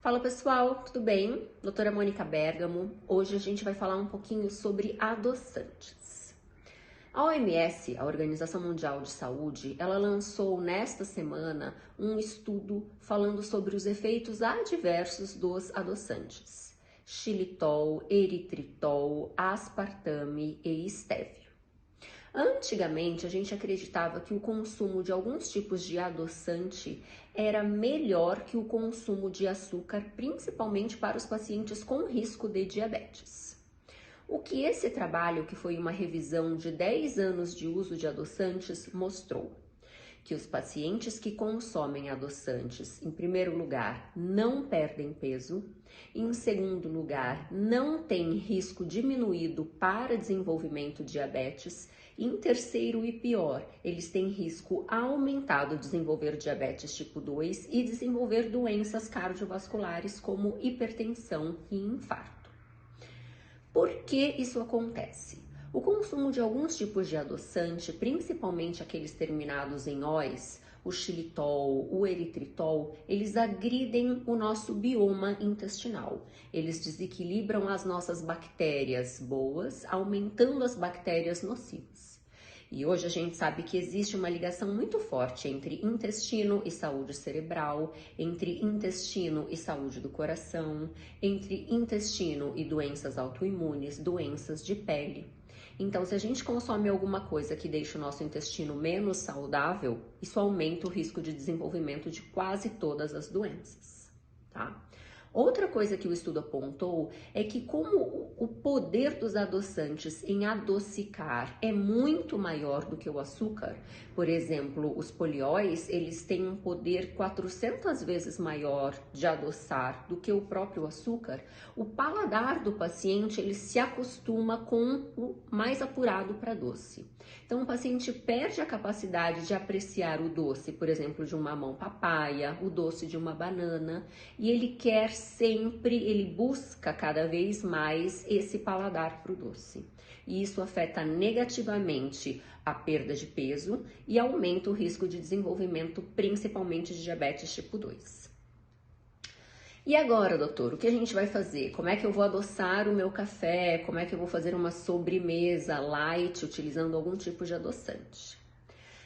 Fala pessoal, tudo bem? Doutora Mônica Bergamo. Hoje a gente vai falar um pouquinho sobre adoçantes. A OMS, a Organização Mundial de Saúde, ela lançou nesta semana um estudo falando sobre os efeitos adversos dos adoçantes: xilitol, eritritol, aspartame e estévio. Antigamente, a gente acreditava que o consumo de alguns tipos de adoçante era melhor que o consumo de açúcar, principalmente para os pacientes com risco de diabetes. O que esse trabalho, que foi uma revisão de 10 anos de uso de adoçantes, mostrou? Que os pacientes que consomem adoçantes, em primeiro lugar, não perdem peso, em segundo lugar, não têm risco diminuído para desenvolvimento de diabetes, e em terceiro e pior, eles têm risco aumentado de desenvolver diabetes tipo 2 e desenvolver doenças cardiovasculares como hipertensão e infarto. Por que isso acontece? O consumo de alguns tipos de adoçante, principalmente aqueles terminados em óis, o xilitol, o eritritol, eles agridem o nosso bioma intestinal. Eles desequilibram as nossas bactérias boas, aumentando as bactérias nocivas. E hoje a gente sabe que existe uma ligação muito forte entre intestino e saúde cerebral, entre intestino e saúde do coração, entre intestino e doenças autoimunes, doenças de pele. Então, se a gente consome alguma coisa que deixa o nosso intestino menos saudável, isso aumenta o risco de desenvolvimento de quase todas as doenças, tá? Outra coisa que o estudo apontou é que como o poder dos adoçantes em adocicar é muito maior do que o açúcar, por exemplo, os polióis, eles têm um poder 400 vezes maior de adoçar do que o próprio açúcar, o paladar do paciente ele se acostuma com o mais apurado para doce. Então, o paciente perde a capacidade de apreciar o doce, por exemplo, de um mamão papaya, o doce de uma banana, e ele ele busca cada vez mais esse paladar para o doce. E isso afeta negativamente a perda de peso e aumenta o risco de desenvolvimento, principalmente de diabetes tipo 2. E agora, doutor, o que a gente vai fazer? Como é que eu vou adoçar o meu café? Como é que eu vou fazer uma sobremesa light utilizando algum tipo de adoçante?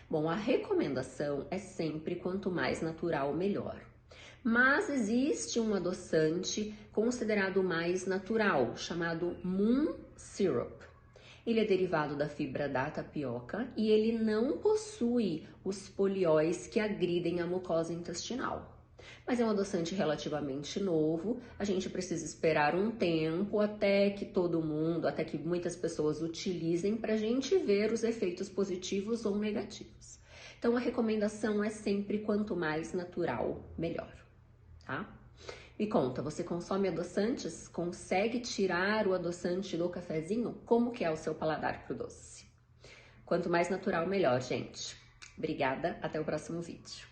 Bom, a recomendação é sempre quanto mais natural, melhor. Mas existe um adoçante considerado mais natural, chamado Moon Syrup. Ele é derivado da fibra da tapioca e ele não possui os polióis que agridem a mucosa intestinal. Mas é um adoçante relativamente novo, a gente precisa esperar um tempo até que muitas pessoas utilizem para a gente ver os efeitos positivos ou negativos. Então a recomendação é sempre quanto mais natural, melhor, tá? Me conta, você consome adoçantes? Consegue tirar o adoçante do cafezinho? Como que é o seu paladar pro doce? Quanto mais natural, melhor, gente. Obrigada, até o próximo vídeo.